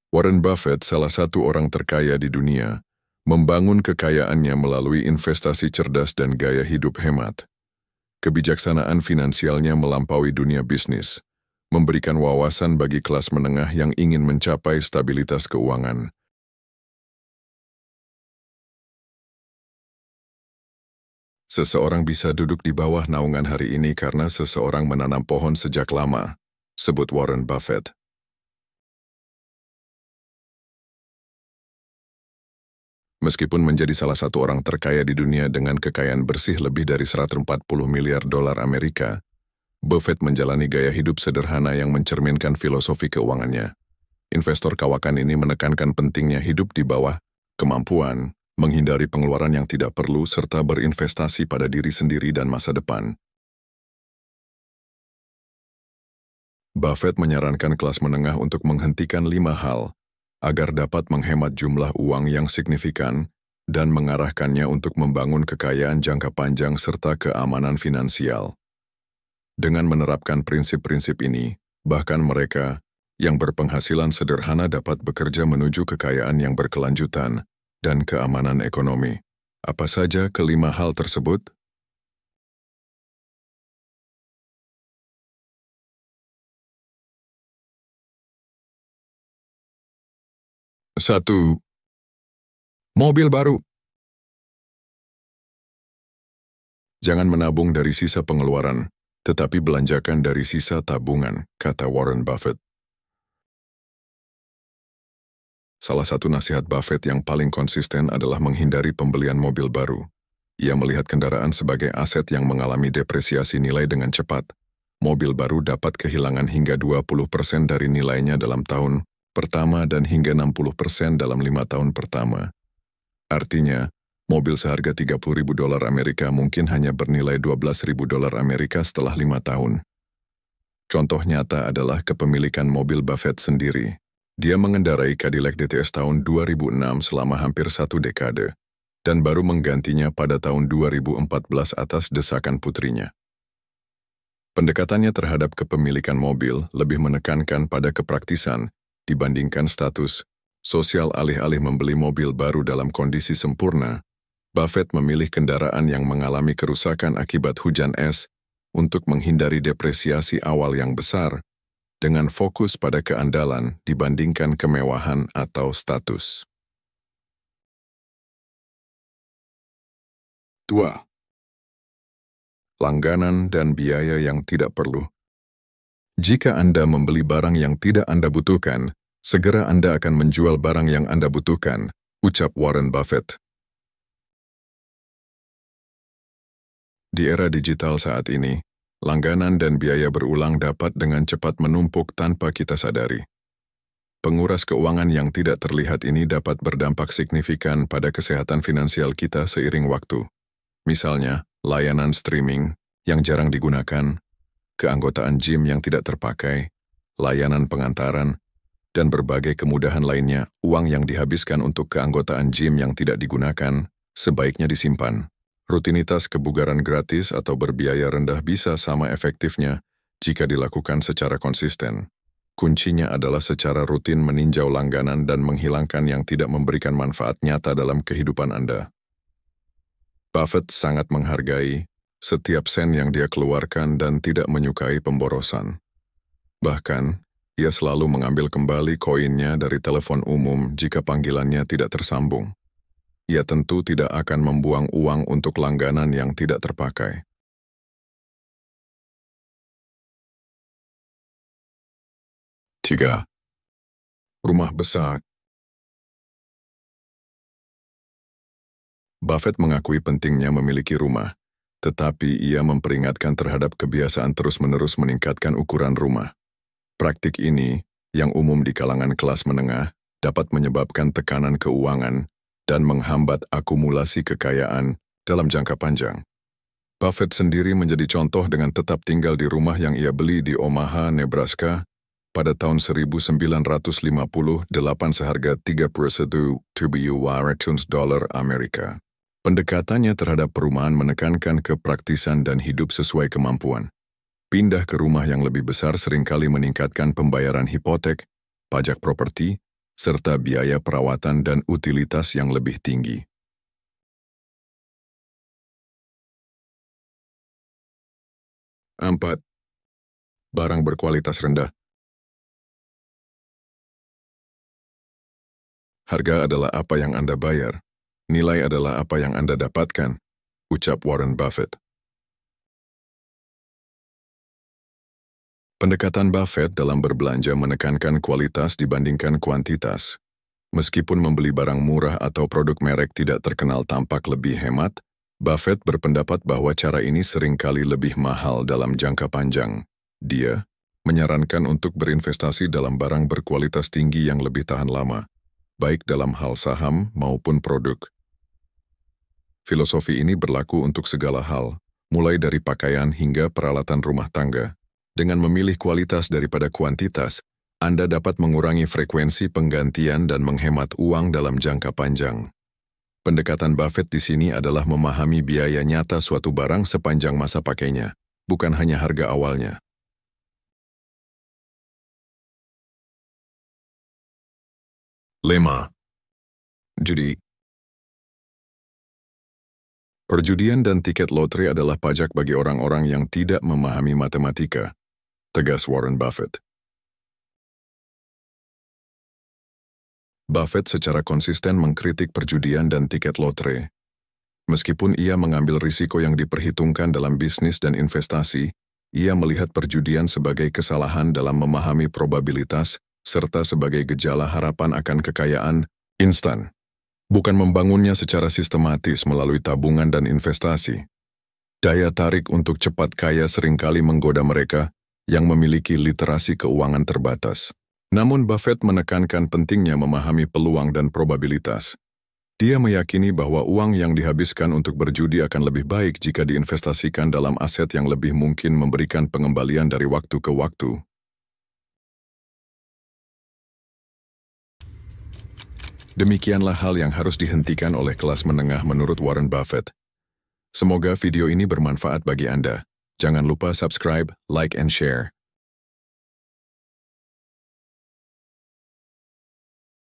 Warren Buffett, salah satu orang terkaya di dunia, membangun kekayaannya melalui investasi cerdas dan gaya hidup hemat. Kebijaksanaan finansialnya melampaui dunia bisnis, memberikan wawasan bagi kelas menengah yang ingin mencapai stabilitas keuangan. Seseorang bisa duduk di bawah naungan hari ini karena seseorang menanam pohon sejak lama, sebut Warren Buffett. Meskipun menjadi salah satu orang terkaya di dunia dengan kekayaan bersih lebih dari 140 miliar dolar Amerika, Buffett menjalani gaya hidup sederhana yang mencerminkan filosofi keuangannya. Investor kawakan ini menekankan pentingnya hidup di bawah kemampuan, menghindari pengeluaran yang tidak perlu, serta berinvestasi pada diri sendiri dan masa depan. Buffett menyarankan kelas menengah untuk menghentikan 5 hal, agar dapat menghemat jumlah uang yang signifikan dan mengarahkannya untuk membangun kekayaan jangka panjang serta keamanan finansial. Dengan menerapkan prinsip-prinsip ini, bahkan mereka yang berpenghasilan sederhana dapat bekerja menuju kekayaan yang berkelanjutan dan keamanan ekonomi. Apa saja kelima hal tersebut? 1. Mobil baru. Jangan menabung dari sisa pengeluaran, tetapi belanjakan dari sisa tabungan, kata Warren Buffett. Salah satu nasihat Buffett yang paling konsisten adalah menghindari pembelian mobil baru. Ia melihat kendaraan sebagai aset yang mengalami depresiasi nilai dengan cepat. Mobil baru dapat kehilangan hingga 20% dari nilainya dalam tahun pertama dan hingga 60% dalam 5 tahun pertama. Artinya, mobil seharga 30.000 dolar Amerika mungkin hanya bernilai 12.000 dolar Amerika setelah 5 tahun. Contoh nyata adalah kepemilikan mobil Buffett sendiri. Dia mengendarai Cadillac DTS tahun 2006 selama hampir 1 dekade, dan baru menggantinya pada tahun 2014 atas desakan putrinya. Pendekatannya terhadap kepemilikan mobil lebih menekankan pada kepraktisan dibandingkan status sosial. Alih-alih membeli mobil baru dalam kondisi sempurna, Buffett memilih kendaraan yang mengalami kerusakan akibat hujan es untuk menghindari depresiasi awal yang besar, dengan fokus pada keandalan dibandingkan kemewahan atau status. 2. Langganan dan biaya yang tidak perlu. Jika Anda membeli barang yang tidak Anda butuhkan, segera Anda akan menjual barang yang Anda butuhkan, ucap Warren Buffett. Di era digital saat ini, langganan dan biaya berulang dapat dengan cepat menumpuk tanpa kita sadari. Penguras keuangan yang tidak terlihat ini dapat berdampak signifikan pada kesehatan finansial kita seiring waktu. Misalnya, layanan streaming yang jarang digunakan, keanggotaan gym yang tidak terpakai, layanan pengantaran, dan berbagai kemudahan lainnya. Uang yang dihabiskan untuk keanggotaan gym yang tidak digunakan sebaiknya disimpan. Rutinitas kebugaran gratis atau berbiaya rendah bisa sama efektifnya jika dilakukan secara konsisten. Kuncinya adalah secara rutin meninjau langganan dan menghilangkan yang tidak memberikan manfaat nyata dalam kehidupan Anda. Buffett sangat menghargai setiap sen yang dia keluarkan dan tidak menyukai pemborosan. Bahkan, ia selalu mengambil kembali koinnya dari telepon umum jika panggilannya tidak tersambung. Ia tentu tidak akan membuang uang untuk langganan yang tidak terpakai. 3. Rumah besar. Buffett mengakui pentingnya memiliki rumah, tetapi ia memperingatkan terhadap kebiasaan terus-menerus meningkatkan ukuran rumah. Praktik ini, yang umum di kalangan kelas menengah, dapat menyebabkan tekanan keuangan dan menghambat akumulasi kekayaan dalam jangka panjang. Buffett sendiri menjadi contoh dengan tetap tinggal di rumah yang ia beli di Omaha, Nebraska, pada tahun 1958 seharga 31 dolar Amerika. Pendekatannya terhadap perumahan menekankan kepraktisan dan hidup sesuai kemampuan. Pindah ke rumah yang lebih besar seringkali meningkatkan pembayaran hipotek, pajak properti, serta biaya perawatan dan utilitas yang lebih tinggi. 4. Barang berkualitas rendah. Harga adalah apa yang Anda bayar, nilai adalah apa yang Anda dapatkan, ucap Warren Buffett. Pendekatan Buffett dalam berbelanja menekankan kualitas dibandingkan kuantitas. Meskipun membeli barang murah atau produk merek tidak terkenal tampak lebih hemat, Buffett berpendapat bahwa cara ini seringkali lebih mahal dalam jangka panjang. Dia menyarankan untuk berinvestasi dalam barang berkualitas tinggi yang lebih tahan lama, baik dalam hal saham maupun produk. Filosofi ini berlaku untuk segala hal, mulai dari pakaian hingga peralatan rumah tangga. Dengan memilih kualitas daripada kuantitas, Anda dapat mengurangi frekuensi penggantian dan menghemat uang dalam jangka panjang. Pendekatan Buffett di sini adalah memahami biaya nyata suatu barang sepanjang masa pakainya, bukan hanya harga awalnya. 5. Judi. Perjudian dan tiket lotre adalah pajak bagi orang-orang yang tidak memahami matematika, tegas Warren Buffett. Buffett secara konsisten mengkritik perjudian dan tiket lotre. Meskipun ia mengambil risiko yang diperhitungkan dalam bisnis dan investasi, ia melihat perjudian sebagai kesalahan dalam memahami probabilitas serta sebagai gejala harapan akan kekayaan instan, bukan membangunnya secara sistematis melalui tabungan dan investasi. Daya tarik untuk cepat kaya seringkali menggoda mereka yang memiliki literasi keuangan terbatas. Namun Buffett menekankan pentingnya memahami peluang dan probabilitas. Dia meyakini bahwa uang yang dihabiskan untuk berjudi akan lebih baik jika diinvestasikan dalam aset yang lebih mungkin memberikan pengembalian dari waktu ke waktu. Demikianlah hal yang harus dihentikan oleh kelas menengah menurut Warren Buffett. Semoga video ini bermanfaat bagi Anda. Jangan lupa subscribe, like, and share.